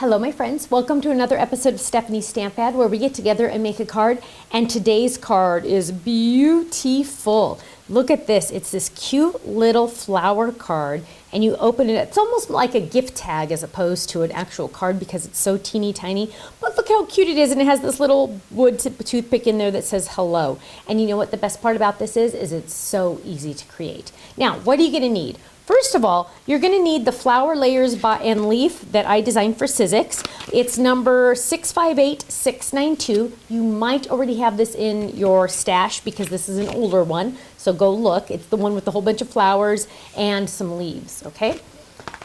Hello my friends, welcome to another episode of Stephanie's Stamp Pad where we get together and make a card, and today's card is beautiful. Look at this, it's this cute little flower card and you open it, it's almost like a gift tag as opposed to an actual card because it's so teeny tiny, but look how cute it is, and it has this little wood toothpick in there that says hello. And you know what the best part about this is it's so easy to create. Now, what are you gonna need? First of all, you're going to need the flower layers and leaf that I designed for Sizzix. It's number 658692. You might already have this in your stash because this is an older one, so go look. It's the one with a whole bunch of flowers and some leaves, okay?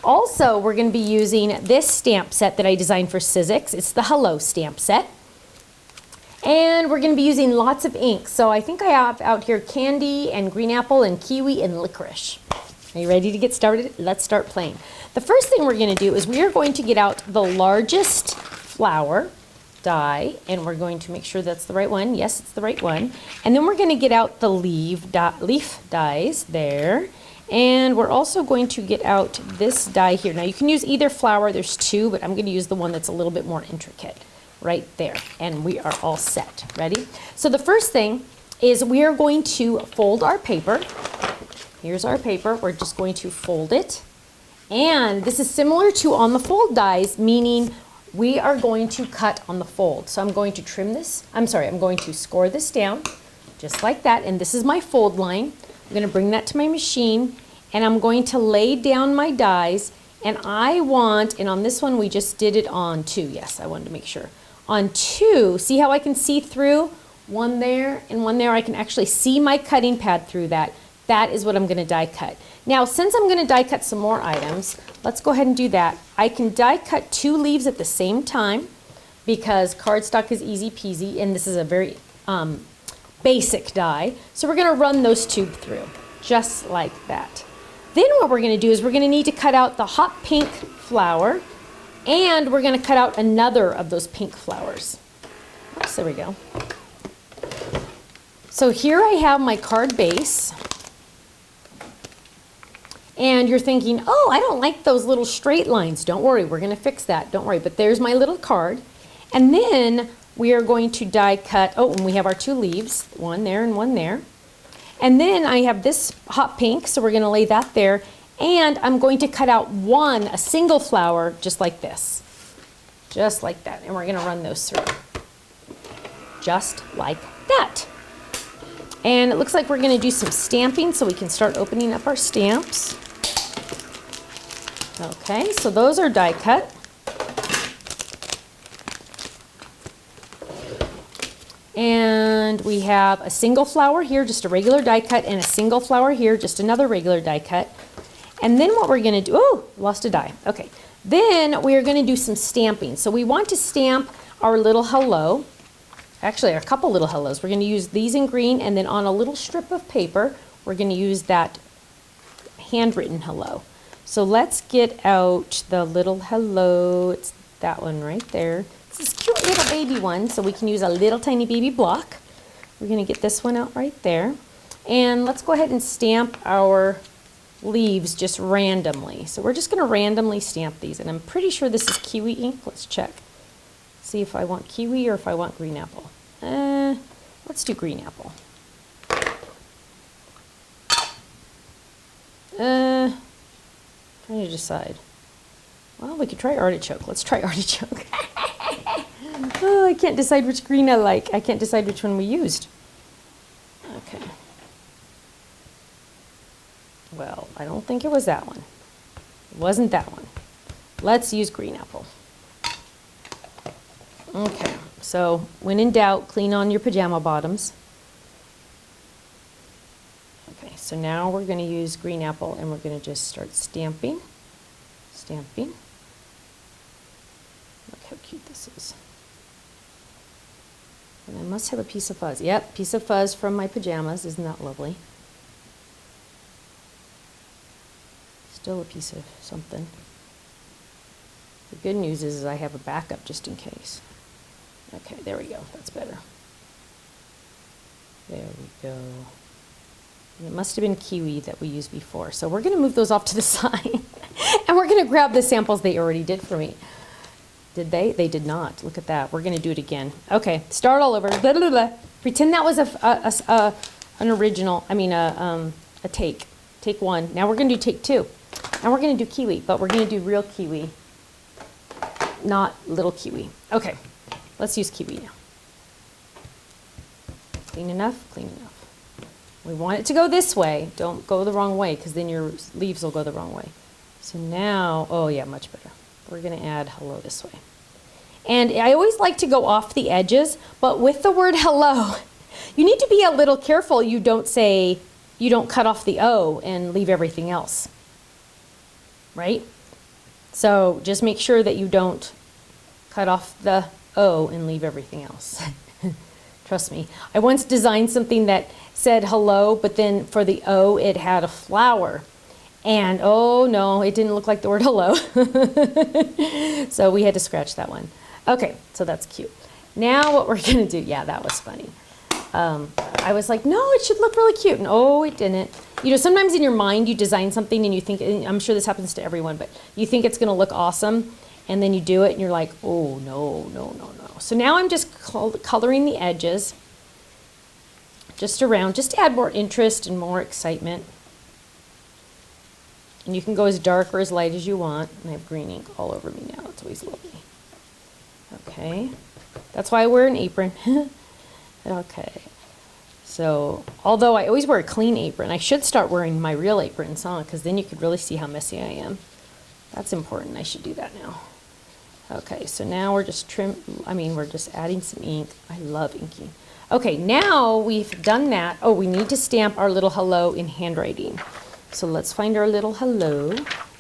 Also, we're going to be using this stamp set that I designed for Sizzix. It's the Hello stamp set. And we're going to be using lots of ink. So I think I have out here candy and green apple and kiwi and licorice. Are you ready to get started? Let's start playing. The first thing we're going to do is we are going to get out the largest flower die, and we're going to make sure that's the right one. Yes, it's the right one. And then we're going to get out the leaf dies there. And we're also going to get out this die here. Now you can use either flower, there's two, but I'm going to use the one that's a little bit more intricate right there. And we are all set. Ready? So the first thing is we are going to fold our paper. Here's our paper. We're just going to fold it. And this is similar to on the fold dies, meaning we are going to cut on the fold. So I'm going to trim this. I'm going to score this down just like that. And this is my fold line. I'm going to bring that to my machine and I'm going to lay down my dies. And I want, and on this one we just did it on 2. Yes, I wanted to make sure. On 2, see how I can see through? One there and one there. I can actually see my cutting pad through that. That is what I'm going to die cut. Now, since I'm going to die cut some more items, let's go ahead and do that. I can die cut 2 leaves at the same time because cardstock is easy peasy, and this is a very basic die. So we're going to run those 2 through, just like that. Then what we're going to do is we're going to need to cut out the hot pink flower, and we're going to cut out another of those pink flowers. Oops, there we go. So here I have my card base. And you're thinking, oh, I don't like those little straight lines. Don't worry, we're going to fix that. Don't worry. But there's my little card. And then we are going to die cut. Oh, and we have our 2 leaves, one there and one there. And then I have this hot pink, so we're going to lay that there. And I'm going to cut out a single flower, just like this. Just like that. And we're going to run those through. Just like that. And it looks like we're going to do some stamping so we can start opening up our stamps. Okay, so those are die cut. And we have a single flower here, just a regular die cut, and a single flower here, just another regular die cut. And then what we're going to do, oh, lost a die. Okay, then we are going to do some stamping. So we want to stamp our little hello. Actually, a couple little hellos. We're going to use these in green, and then on a little strip of paper, we're going to use that handwritten hello. So let's get out the little hello. It's that one right there. It's this cute little baby one, so we can use a little tiny baby block. We're going to get this one out right there. And let's go ahead and stamp our leaves just randomly. So we're just going to randomly stamp these, and I'm pretty sure this is kiwi ink. Let's check. See if I want kiwi or if I want green apple. Let's do green apple. Trying to decide. Well, we could try artichoke. Let's try artichoke. Oh, I can't decide which green I like. I can't decide which one we used. Okay. Well, I don't think it was that one. It wasn't that one. Let's use green apple. Okay, so when in doubt, clean on your pajama bottoms. Okay, so now we're going to use green apple and we're going to just start stamping. Stamping. Look how cute this is. And I must have a piece of fuzz. Yep, piece of fuzz from my pajamas. Isn't that lovely? Still a piece of something. The good news is I have a backup just in case. Okay, there we go. That's better. There we go. And it must have been kiwi that we used before. So we're going to move those off to the side. And we're going to grab the samples they already did for me. Did they? They did not. Look at that. We're going to do it again. Okay, start all over. Blah, blah, blah. Pretend that was an original, a take. Take one. Now we're going to do take two. Now we're going to do kiwi, but we're going to do real kiwi, not little kiwi. Okay, let's use kiwi now. Clean enough? Clean enough. We want it to go this way. Don't go the wrong way, because then your leaves will go the wrong way. So now, oh yeah, much better. We're going to add hello this way. And I always like to go off the edges, but with the word hello, you need to be a little careful you don't cut off the O and leave everything else. Right? So just make sure that you don't cut off the O and leave everything else. Trust me. I once designed something that said hello, but then for the O it had a flower. And oh no, it didn't look like the word hello. So we had to scratch that one. Okay, so that's cute. Now what we're gonna do, yeah, that was funny. I was like, no, it should look really cute. And oh, it didn't. You know, sometimes in your mind you design something and you think, and I'm sure this happens to everyone, but you think it's gonna look awesome. And then you do it and you're like, oh, no, no, no, no. So now I'm just coloring the edges just around, just to add more interest and more excitement. And you can go as dark or as light as you want. And I have green ink all over me now. It's always lovely. Okay. That's why I wear an apron. Okay. So, although I always wear a clean apron, I should start wearing my real aprons on, because then you could really see how messy I am. That's important. I should do that now. Okay, so now we're just we're just adding some ink. I love inking. Okay, now we've done that. Oh, we need to stamp our little hello in handwriting. So let's find our little hello,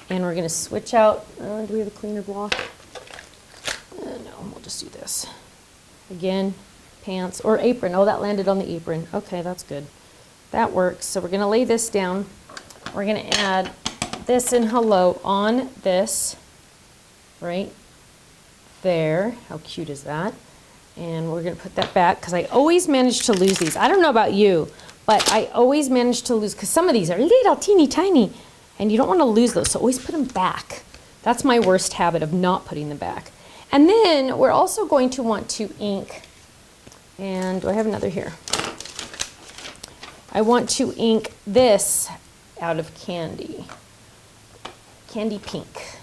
and we're going to switch out. Do we have a cleaner block? No, we'll just do this. Again, pants or apron. Oh, that landed on the apron. Okay, that's good. That works. So we're going to lay this down. We're going to add this in hello on this, right there. How cute is that? And we're going to put that back, because I always manage to lose these. I don't know about you, but I always manage to lose, because some of these are little teeny tiny, and you don't want to lose those, so always put them back. That's my worst habit, of not putting them back. And then we're also going to want to ink, and do I have another here? I want to ink this out of candy. Candy pink.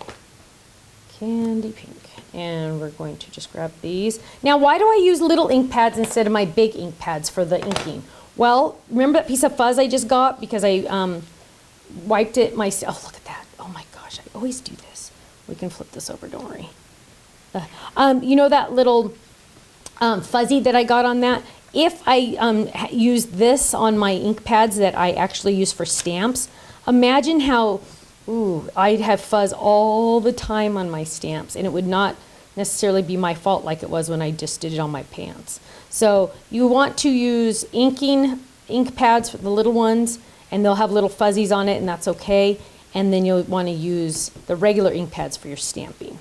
Candy pink. And we're going to just grab these. Now, why do I use little ink pads instead of my big ink pads for the inking? Well, remember that piece of fuzz I just got? Because I wiped it myself. Oh, look at that. Oh my gosh, I always do this. We can flip this over, don't worry. You know that little fuzzy that I got on that? If I use this on my ink pads that I actually use for stamps, imagine how I'd have fuzz all the time on my stamps, and it would not necessarily be my fault like it was when I just did it on my pants. So you want to use ink pads for the little ones, and they'll have little fuzzies on it, and that's okay. And then you'll want to use the regular ink pads for your stamping.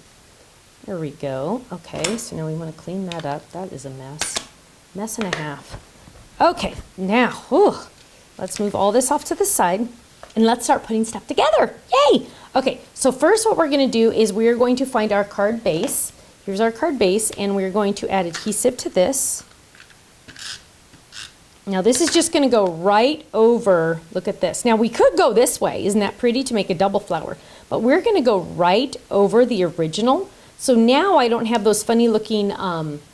There we go. Okay, so now we want to clean that up. That is a mess. Mess and a half. Okay, now, let's move all this off to the side. And let's start putting stuff together. Yay! Okay, so first what we're going to do is we're going to find our card base. Here's our card base, and we're going to add adhesive to this. Now this is just going to go right over, look at this. Now we could go this way, isn't that pretty, to make a double flower? But we're going to go right over the original. So now I don't have those funny looking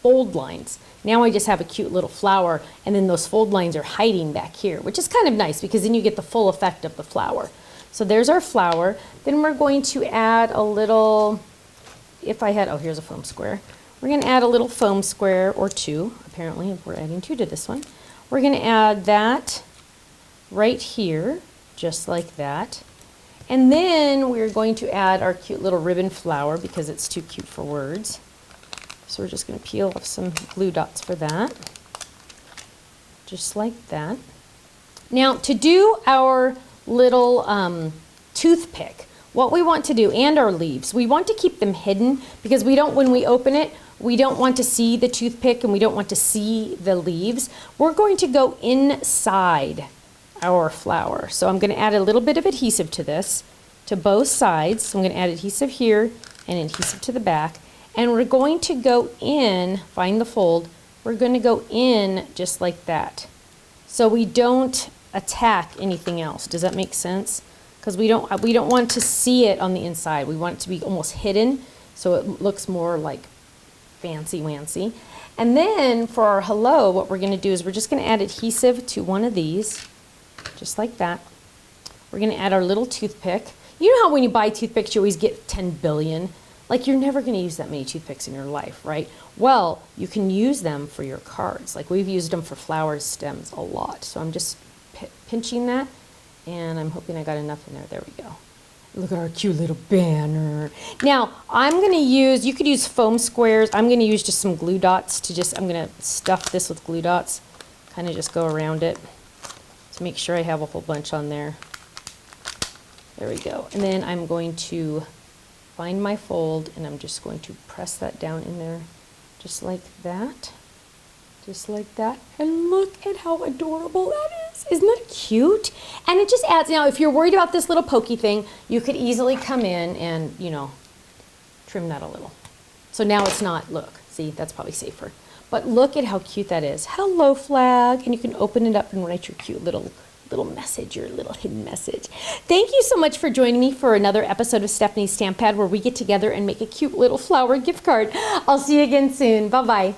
fold lines. Now I just have a cute little flower, and then those fold lines are hiding back here, which is kind of nice because then you get the full effect of the flower. So there's our flower. Then we're going to add a little, here's a foam square. We're going to add a little foam square or two. Apparently we're adding two to this one. We're going to add that right here, just like that. And then we're going to add our cute little ribbon flower because it's too cute for words. So we're just going to peel off some glue dots for that, just like that. Now to do our little toothpick, what we want to do, and our leaves, we want to keep them hidden because when we open it, we don't want to see the toothpick and we don't want to see the leaves. We're going to go inside our flower. So I'm going to add a little bit of adhesive to this, to both sides. So I'm going to add adhesive here and adhesive to the back. And we're going to go in, find the fold, we're going to go in just like that. So we don't attack anything else. Does that make sense? Because we don't want to see it on the inside. We want it to be almost hidden so it looks more like fancy-wancy. And then for our hello, what we're going to do is we're just going to add adhesive to one of these, just like that. We're going to add our little toothpick. You know how when you buy toothpicks, you always get 10 billion? Like, you're never going to use that many toothpicks in your life, right? Well, you can use them for your cards. Like, we've used them for flower stems a lot. So I'm just pinching that, and I'm hoping I got enough in there. There we go. Look at our cute little banner. Now, I'm going to use, you could use foam squares. I'm going to use just some glue dots to just, I'm going to stuff this with glue dots. Kind of just go around it to make sure I have a whole bunch on there. There we go. And then I'm going to find my fold, and I'm just going to press that down in there just like that. Just like that. And look at how adorable that is. Isn't that cute? And it just adds, now if you're worried about this little pokey thing, you could easily come in and, you know, trim that a little. So now it's not, look, see, that's probably safer. But look at how cute that is. Hello flag. And you can open it up and write your cute little message, your little hidden message. Thank you so much for joining me for another episode of Stephanie's Stamp Pad, where we get together and make a cute little flower gift card. I'll see you again soon. Bye-bye.